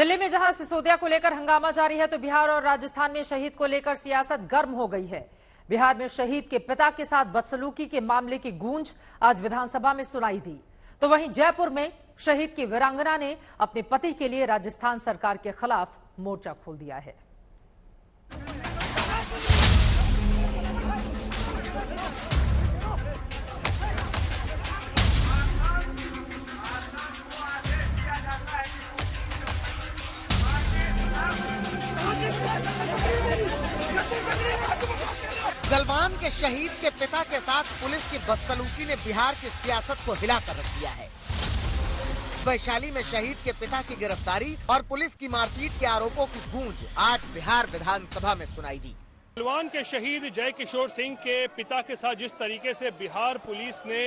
दिल्ली में जहां सिसोदिया को लेकर हंगामा जारी है, तो बिहार और राजस्थान में शहीद को लेकर सियासत गर्म हो गई है। बिहार में शहीद के पिता के साथ बदसलूकी के मामले की गूंज आज विधानसभा में सुनाई दी, तो वहीं जयपुर में शहीद की वीरांगना ने अपने पति के लिए राजस्थान सरकार के खिलाफ मोर्चा खोल दिया है। गलवान के शहीद के पिता के साथ पुलिस की बदसलूकी ने बिहार की सियासत को हिलाकर रख दिया है। वैशाली में शहीद के पिता की गिरफ्तारी और पुलिस की मारपीट के आरोपों की गूंज आज बिहार विधानसभा में सुनाई दी। गलवान के शहीद जय किशोर सिंह के पिता के साथ जिस तरीके से बिहार पुलिस ने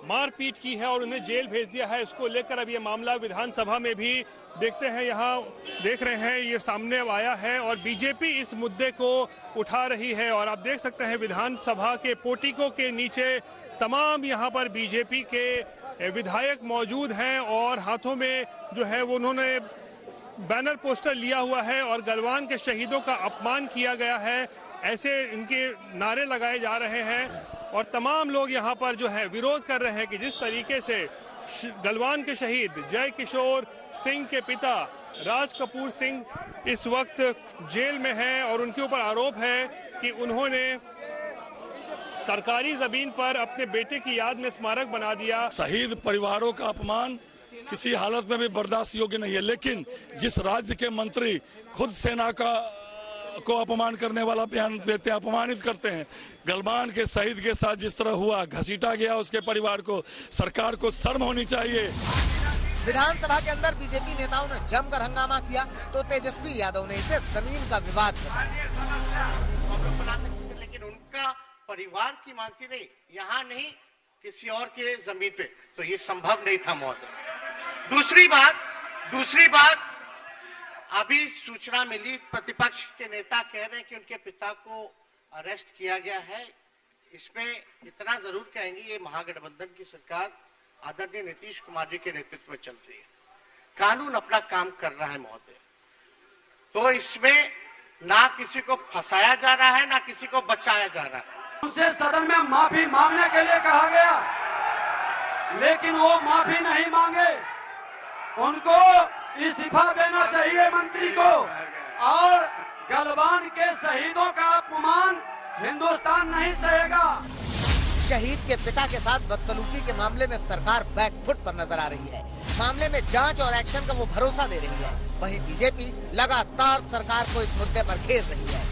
मारपीट की है और उन्हें जेल भेज दिया है, इसको लेकर अब ये मामला विधानसभा में भी देखते हैं। यहाँ देख रहे हैं ये सामने आया है और बीजेपी इस मुद्दे को उठा रही है और आप देख सकते हैं विधानसभा के पोर्टिको के नीचे तमाम यहाँ पर बीजेपी के विधायक मौजूद हैं और हाथों में जो है वो उन्होंने बैनर पोस्टर लिया हुआ है और गलवान के शहीदों का अपमान किया गया है, ऐसे इनके नारे लगाए जा रहे हैं और तमाम लोग यहाँ पर जो है विरोध कर रहे हैं कि जिस तरीके से गलवान के शहीद जय किशोर सिंह के पिता राज कपूर सिंह इस वक्त जेल में हैं और उनके ऊपर आरोप है कि उन्होंने सरकारी जमीन पर अपने बेटे की याद में स्मारक बना दिया। शहीद परिवारों का अपमान किसी हालत में भी बर्दाश्त योग्य नहीं है, लेकिन जिस राज्य के मंत्री खुद सेना को अपमान करने वाला बयान देते हैं, अपमानित करते हैं, गलवान के शहीद के साथ जिस तरह हुआ, घसीटा गया उसके परिवार को, सरकार को शर्म होनी चाहिए। विधानसभा के अंदर बीजेपी नेताओं ने जमकर हंगामा किया तो तेजस्वी यादव ने इसे जमीन का विवाद बताया। लेकिन उनका परिवार की मांग नहीं, यहाँ नहीं किसी और के जमीन पे, तो ये संभव नहीं था महोदय। दूसरी बात अभी सूचना मिली, प्रतिपक्ष के नेता कह रहे हैं कि उनके पिता को अरेस्ट किया गया है। इसमें इतना जरूर कहेंगे ये महागठबंधन की सरकार आदरणीय नीतीश कुमार जी के नेतृत्व में चल रही है, कानून अपना काम कर रहा है महोदय। तो इसमें ना किसी को फंसाया जा रहा है ना किसी को बचाया जा रहा है। उनसे सदन में माफी मांगने के लिए कहा गया, लेकिन वो माफी नहीं मांगे। उनको इस्तीफा देना चाहिए मंत्री को और गलवान के शहीदों का अपमान हिंदुस्तान नहीं सहेगा। शहीद के पिता के साथ बदसलूकी के मामले में सरकार बैकफुट पर नजर आ रही है। मामले में जांच और एक्शन का वो भरोसा दे रही है, वहीं बीजेपी लगातार सरकार को इस मुद्दे पर घेर रही है।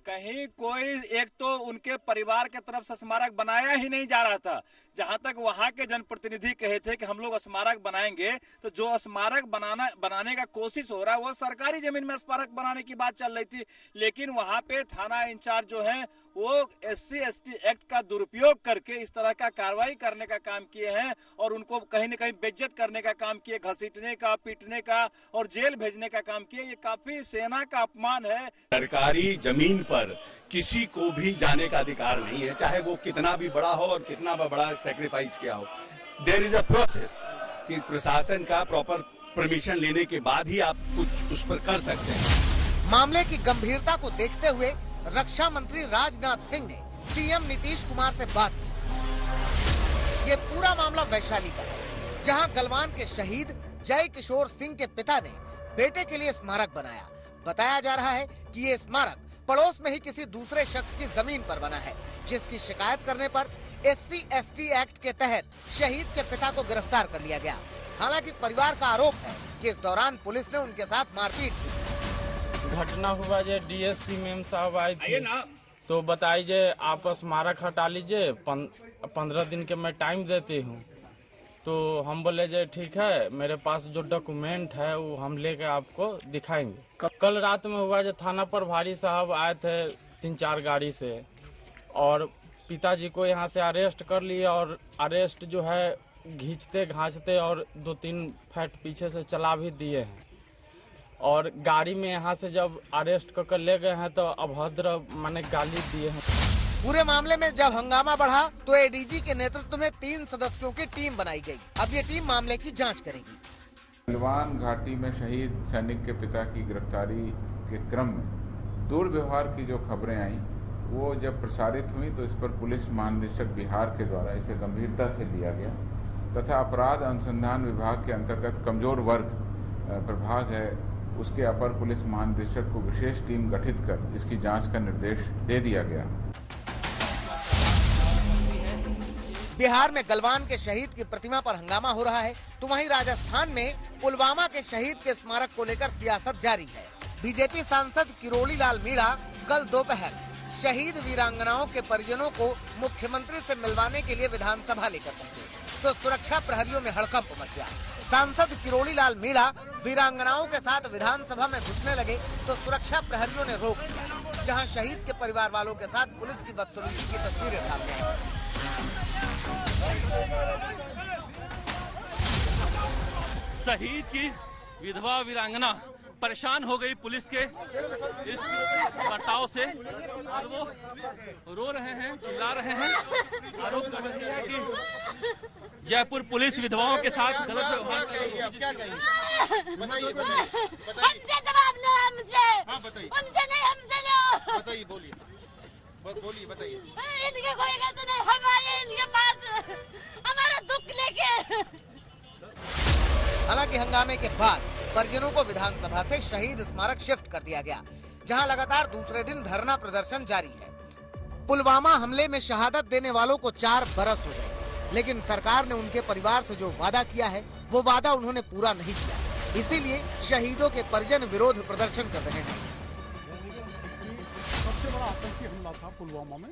कहीं कोई एक तो उनके परिवार के तरफ से स्मारक बनाया ही नहीं जा रहा था। जहां तक वहां के जनप्रतिनिधि कहे थे कि हम लोग स्मारक बनाएंगे, तो जो स्मारक बनाने का कोशिश हो रहा है वो सरकारी जमीन में स्मारक बनाने की बात चल रही थी। लेकिन वहां पे थाना इंचार्ज जो है वो SC/ST एक्ट का दुरुपयोग करके इस तरह का कार्रवाई करने का काम किए हैं और उनको कहीं न कहीं बेइज्जत करने का काम किए, घसीटने का, पीटने का और जेल भेजने का काम किए। ये काफी सेना का अपमान है। सरकारी जमीन पर किसी को भी जाने का अधिकार नहीं है, चाहे वो कितना भी बड़ा हो और कितना भी बड़ा सैक्रिफाइस किया हो। देयर इज अ प्रोसेस कि प्रशासन का प्रॉपर परमिशन लेने के बाद ही आप कुछ उस पर कर सकते हैं। मामले की गंभीरता को देखते हुए रक्षा मंत्री राजनाथ सिंह ने सीएम नीतीश कुमार से बात की। ये पूरा मामला वैशाली का है, जहां गलवान के शहीद जय किशोर सिंह के पिता ने बेटे के लिए स्मारक बनाया। बताया जा रहा है कि ये स्मारक पड़ोस में ही किसी दूसरे शख्स की जमीन पर बना है, जिसकी शिकायत करने पर SC/ST एक्ट के तहत शहीद के पिता को गिरफ्तार कर लिया गया। हालांकि परिवार का आरोप है कि इस दौरान पुलिस ने उनके साथ मारपीट की। घटना हुआ जो DSP मैम साहब आई थी तो बताई जे आप स्मारक हटा लीजिए, 15 दिन के मैं टाइम देती हूँ। तो हम बोले जे ठीक है, मेरे पास जो डॉक्यूमेंट है वो हम लेके आपको दिखाएंगे। कल रात में हुआ जो थाना प्रभारी साहब आए थे 3-4 गाड़ी से और पिताजी को यहाँ से अरेस्ट कर लिए और अरेस्ट जो है घींचते घांचते और 2-3 फैट पीछे से चला भी दिए हैं और गाड़ी में यहाँ से जब अरेस्ट करके ले गए हैं तो अभद्र माने गाली दिए हैं। पूरे मामले में जब हंगामा बढ़ा तो ADG के नेतृत्व में 3 सदस्यों की टीम बनाई गई। अब ये टीम मामले की जांच करेगी। गलवान घाटी में शहीद सैनिक के पिता की गिरफ्तारी के क्रम में दुर्व्यवहार की जो खबरें आई वो जब प्रसारित हुई तो इस पर पुलिस महानिदेशक बिहार के द्वारा इसे गंभीरता से लिया गया तथा अपराध अनुसंधान विभाग के अंतर्गत कमजोर वर्ग प्रभाग है उसके अपर पुलिस महानिदेशक को विशेष टीम गठित कर इसकी जांच का निर्देश दे दिया गया। बिहार में गलवान के शहीद की प्रतिमा पर हंगामा हो रहा है तो वहीं राजस्थान में पुलवामा के शहीद के स्मारक को लेकर सियासत जारी है। बीजेपी सांसद किरोड़ी लाल मीणा कल दोपहर शहीद वीरांगनाओं के परिजनों को मुख्यमंत्री से मिलवाने के लिए विधानसभा लेकर पहुंचे तो सुरक्षा प्रहरियों में हड़कंप मच गया। सांसद किरोड़ी लाल मीणा वीरांगनाओं के साथ विधानसभा में घुसने लगे तो सुरक्षा प्रहरियों ने रोक दिया, जहां शहीद के परिवार वालों के साथ पुलिस की बदसलूकी की तस्वीरें सामने आई। शहीद की विधवा वीरांगना परेशान हो गई पुलिस के इस बर्ताव से और वो रो रहे हैं, चिल्ला रहे हैं, आरोप कर रहे हैं कि जयपुर पुलिस विधवाओं के साथ गलत व्यवहार कर रही है। क्या कहेंगे? हमसे जवाब लो, हमसे उनसे नहीं, हमसे लो। बताइए, बोलिए बताइए। इनके कोई गलती नहीं, हम आए इनके पास हमारा दुख लेके। हालांकि हंगामे के बाद परिजनों को विधानसभा से शहीद स्मारक शिफ्ट कर दिया गया, जहां लगातार दूसरे दिन धरना प्रदर्शन जारी है। पुलवामा हमले में शहादत देने वालों को 4 बरस हो गए, लेकिन सरकार ने उनके परिवार से जो वादा किया है वो वादा उन्होंने पूरा नहीं किया। इसीलिए शहीदों के परिजन विरोध प्रदर्शन कर रहे हैं। सबसे बड़ा आतंकी हमला था पुलवामा में,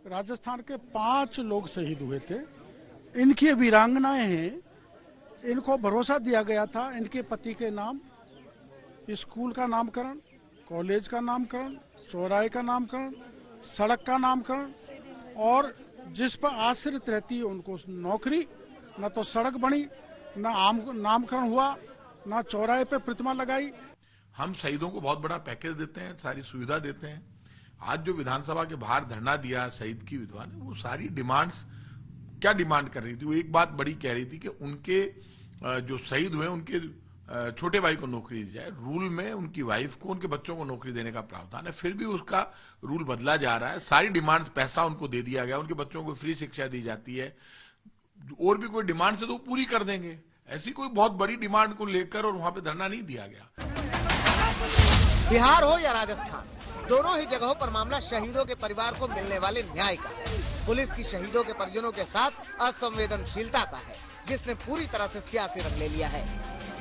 राजस्थान के 5 लोग शहीद हुए थे। इनकी वीरांगनाएं हैं, इनको भरोसा दिया गया था इनके पति के नाम स्कूल का नामकरण, कॉलेज का नामकरण, चौराहे का नामकरण, सड़क का नामकरण और जिस पर आश्रित रहती है उनको नौकरी। न तो सड़क बनी, न नामकरण हुआ, न चौराहे पे प्रतिमा लगाई। हम शहीदों को बहुत बड़ा पैकेज देते हैं, सारी सुविधा देते हैं। आज जो विधानसभा के बाहर धरना दिया शहीद की विधवा ने, वो सारी डिमांड्स क्या डिमांड कर रही थी? वो एक बात बड़ी कह रही थी कि उनके जो शहीद हुए उनके छोटे भाई को नौकरी दी जाए। रूल में उनकी वाइफ को, उनके बच्चों को नौकरी देने का प्रावधान है, फिर भी उसका रूल बदला जा रहा है। सारी डिमांड्स, पैसा उनको दे दिया गया, उनके बच्चों को फ्री शिक्षा दी जाती है। और भी कोई डिमांड है तो वो पूरी कर देंगे। ऐसी कोई बहुत बड़ी डिमांड को लेकर और वहां पे धरना नहीं दिया गया। बिहार हो या राजस्थान, दोनों ही जगहों पर मामला शहीदों के परिवार को मिलने वाले न्याय का है। पुलिस की शहीदों के परिजनों के साथ असंवेदनशीलता का है, जिसने पूरी तरह से सियासी रंग ले लिया है।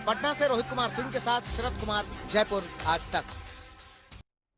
पटना से रोहित कुमार सिंह के साथ शरद कुमार, जयपुर आज तक।